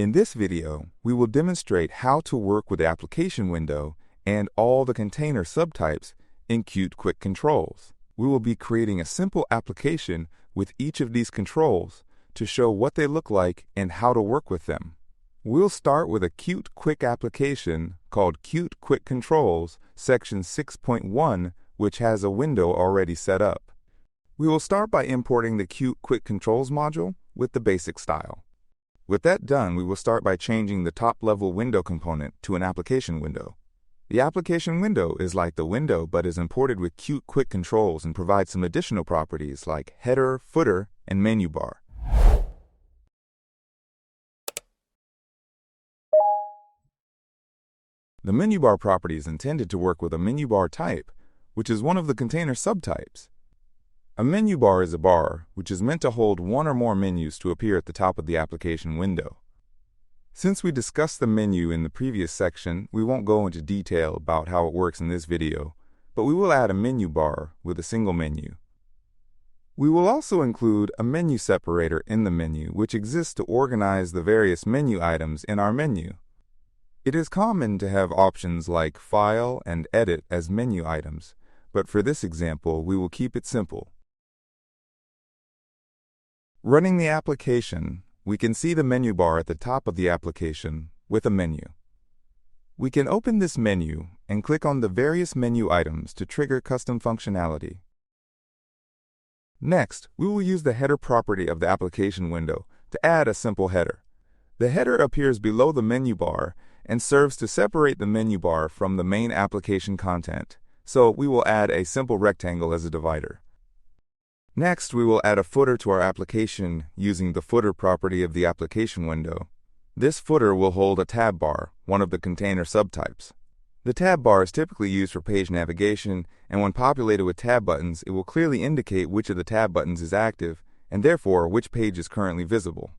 In this video, we will demonstrate how to work with the application window and all the container subtypes in Qt Quick Controls. We will be creating a simple application with each of these controls to show what they look like and how to work with them. We'll start with a Qt Quick application called Qt Quick Controls section 6.1, which has a window already set up. We will start by importing the Qt Quick Controls module with the basic style. With that done, we will start by changing the top-level window component to an application window. The application window is like the window but is imported with Qt Quick Controls and provides some additional properties like header, footer, and menu bar. The menu bar property is intended to work with a menu bar type, which is one of the container subtypes. A menu bar is a bar which is meant to hold one or more menus to appear at the top of the application window. Since we discussed the menu in the previous section, we won't go into detail about how it works in this video, but we will add a menu bar with a single menu. We will also include a menu separator in the menu, which exists to organize the various menu items in our menu. It is common to have options like File and Edit as menu items, but for this example, we will keep it simple. Running the application, we can see the menu bar at the top of the application with a menu. We can open this menu and click on the various menu items to trigger custom functionality. Next, we will use the header property of the application window to add a simple header. The header appears below the menu bar and serves to separate the menu bar from the main application content, so we will add a simple rectangle as a divider. Next, we will add a footer to our application using the footer property of the application window. This footer will hold a TabBar, one of the container subtypes. The TabBar is typically used for page navigation, and when populated with tab buttons, it will clearly indicate which of the tab buttons is active, and therefore which page is currently visible.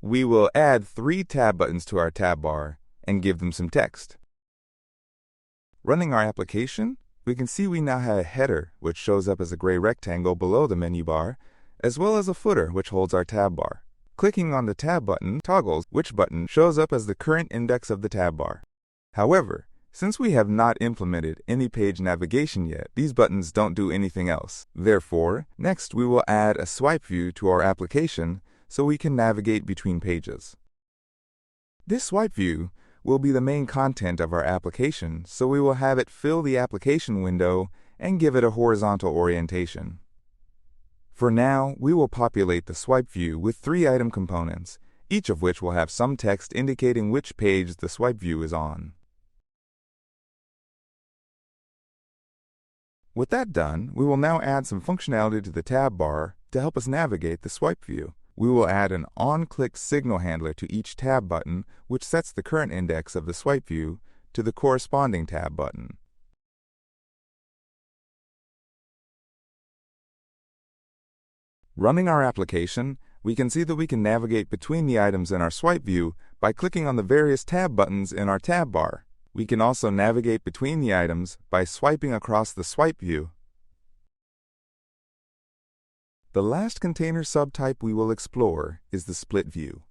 We will add 3 tab buttons to our TabBar and give them some text. Running our application, we can see we now have a header which shows up as a gray rectangle below the menu bar, as well as a footer which holds our tab bar. Clicking on the tab button toggles which button shows up as the current index of the tab bar. However, since we have not implemented any page navigation yet, these buttons don't do anything else. Therefore, next we will add a SwipeView to our application so we can navigate between pages. This SwipeView will be the main content of our application, so we will have it fill the application window and give it a horizontal orientation. For now, we will populate the SwipeView with 3 item components, each of which will have some text indicating which page the SwipeView is on. With that done, we will now add some functionality to the tab bar to help us navigate the SwipeView. We will add an on-click signal handler to each tab button, which sets the current index of the SwipeView to the corresponding tab button. Running our application, we can see that we can navigate between the items in our SwipeView by clicking on the various tab buttons in our tab bar. We can also navigate between the items by swiping across the SwipeView. The last container subtype we will explore is the SplitView.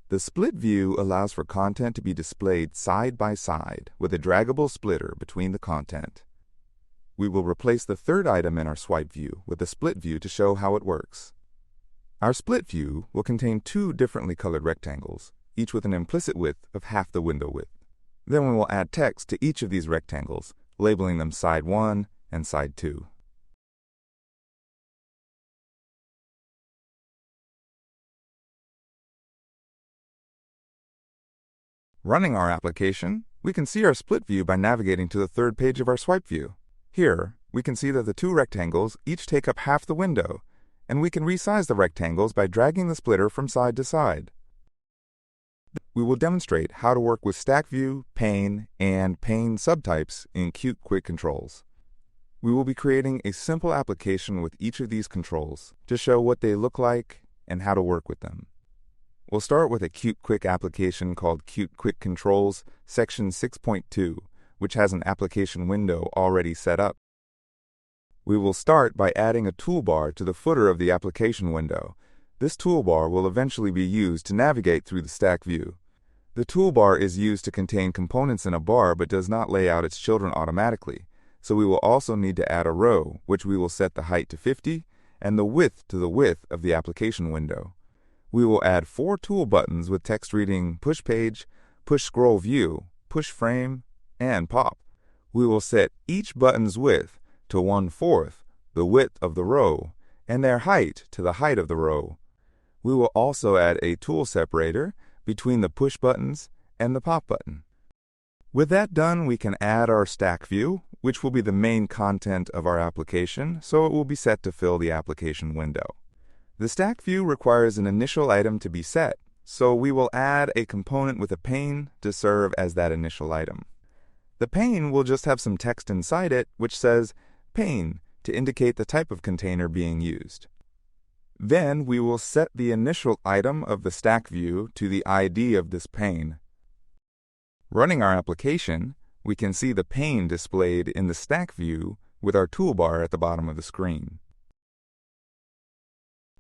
The SplitView allows for content to be displayed side by side with a draggable splitter between the content. We will replace the third item in our SwipeView with a SplitView to show how it works. Our SplitView will contain 2 differently colored rectangles, each with an implicit width of half the window width. Then we will add text to each of these rectangles, labeling them Side 1 and Side 2. Running our application, we can see our SplitView by navigating to the third page of our SwipeView. Here, we can see that the 2 rectangles each take up half the window, and we can resize the rectangles by dragging the splitter from side to side. We will demonstrate how to work with StackView, Pane, and Pane subtypes in Qt Quick Controls. We will be creating a simple application with each of these controls to show what they look like and how to work with them. We'll start with a Qt Quick application called Qt Quick Controls section 6.2, which has an application window already set up. We will start by adding a toolbar to the footer of the application window. This toolbar will eventually be used to navigate through the StackView. The toolbar is used to contain components in a bar but does not lay out its children automatically, so we will also need to add a row, which we will set the height to 50 and the width to the width of the application window. We will add 4 tool buttons with text reading Push Page, Push Scroll View, Push Frame, and Pop. We will set each button's width to 1/4 the width of the row and their height to the height of the row. We will also add a tool separator between the push buttons and the pop button. With that done, we can add our StackView, which will be the main content of our application, so it will be set to fill the application window. The StackView requires an initial item to be set, so we will add a component with a pane to serve as that initial item. The pane will just have some text inside it which says Pane to indicate the type of container being used. Then we will set the initial item of the StackView to the ID of this pane. Running our application, we can see the pane displayed in the StackView with our toolbar at the bottom of the screen.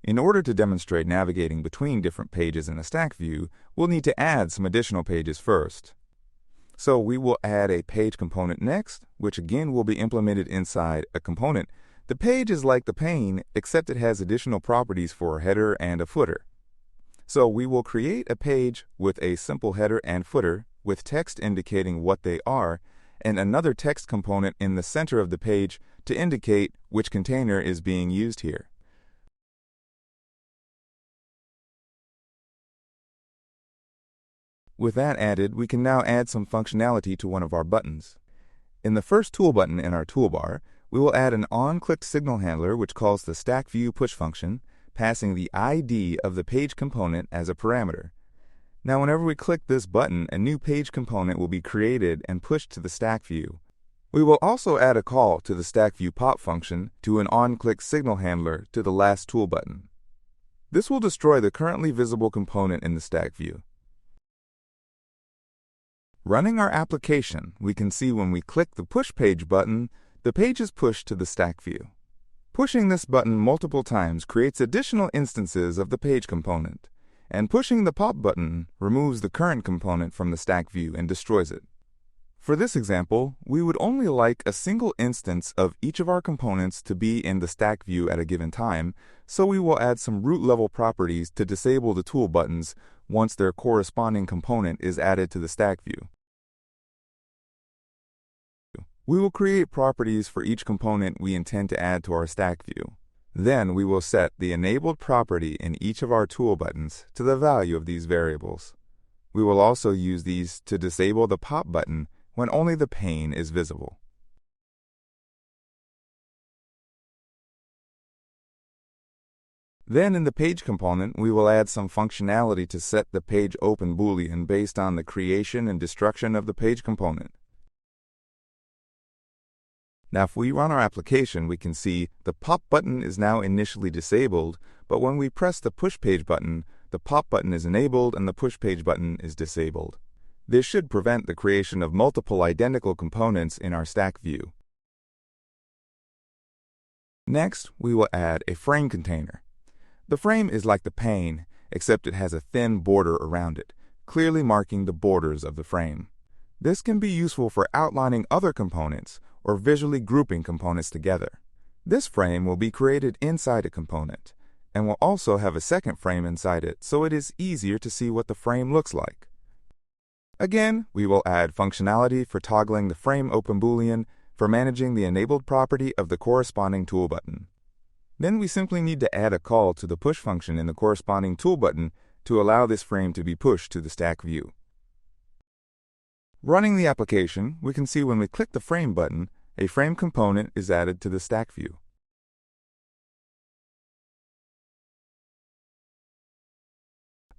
In order to demonstrate navigating between different pages in a StackView, we'll need to add some additional pages first. So we will add a page component next, which again will be implemented inside a component. The page is like the pane, except it has additional properties for a header and a footer. So we will create a page with a simple header and footer with text indicating what they are, and another text component in the center of the page to indicate which container is being used here. With that added, we can now add some functionality to one of our buttons. In the first tool button in our toolbar, we will add an on-click signal handler which calls the StackView push function, passing the ID of the page component as a parameter. Now whenever we click this button, a new page component will be created and pushed to the StackView. We will also add a call to the StackView pop function to an on-click signal handler to the last tool button. This will destroy the currently visible component in the StackView. Running our application, we can see when we click the Push Page button, the page is pushed to the StackView. Pushing this button multiple times creates additional instances of the page component, and pushing the Pop button removes the current component from the StackView and destroys it. For this example, we would only like a single instance of each of our components to be in the StackView at a given time, so we will add some root-level properties to disable the tool buttons once their corresponding component is added to the StackView. We will create properties for each component we intend to add to our StackView. Then we will set the enabled property in each of our tool buttons to the value of these variables. We will also use these to disable the Pop button when only the pane is visible. Then in the page component, we will add some functionality to set the page open boolean based on the creation and destruction of the page component. Now if we run our application, we can see the Pop button is now initially disabled, but when we press the Push Page button, the Pop button is enabled and the Push Page button is disabled. This should prevent the creation of multiple identical components in our StackView. Next, we will add a frame container. The frame is like the pane, except it has a thin border around it, clearly marking the borders of the frame. This can be useful for outlining other components or visually grouping components together. This frame will be created inside a component, and will also have a second frame inside it, so it is easier to see what the frame looks like. Again, we will add functionality for toggling the frame open boolean for managing the enabled property of the corresponding tool button. Then we simply need to add a call to the push function in the corresponding tool button to allow this frame to be pushed to the StackView. Running the application, we can see when we click the Frame button, a frame component is added to the StackView.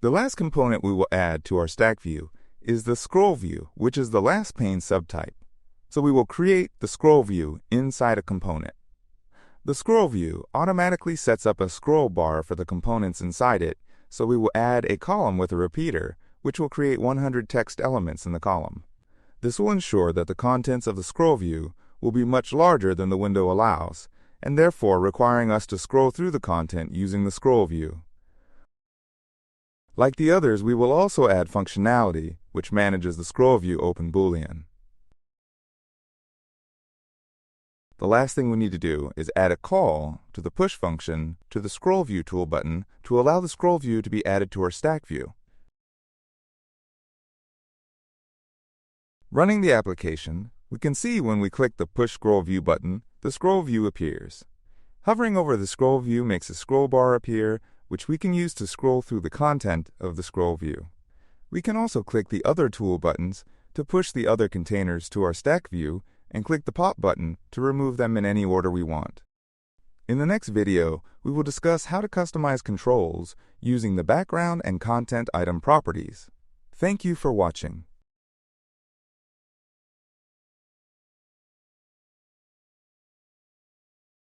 The last component we will add to our StackView is the ScrollView, which is the last pane subtype. So we will create the ScrollView inside a component. The ScrollView automatically sets up a scroll bar for the components inside it, so we will add a column with a repeater, which will create 100 text elements in the column. This will ensure that the contents of the ScrollView will be much larger than the window allows, and therefore requiring us to scroll through the content using the ScrollView. Like the others, we will also add functionality which manages the ScrollView open boolean. The last thing we need to do is add a call to the push function to the ScrollView tool button to allow the ScrollView to be added to our StackView. Running the application, we can see when we click the Push ScrollView button, the ScrollView appears. Hovering over the ScrollView makes a scroll bar appear, which we can use to scroll through the content of the ScrollView. We can also click the other tool buttons to push the other containers to our StackView and click the Pop button to remove them in any order we want. In the next video, we will discuss how to customize controls using the background and content item properties. Thank you for watching.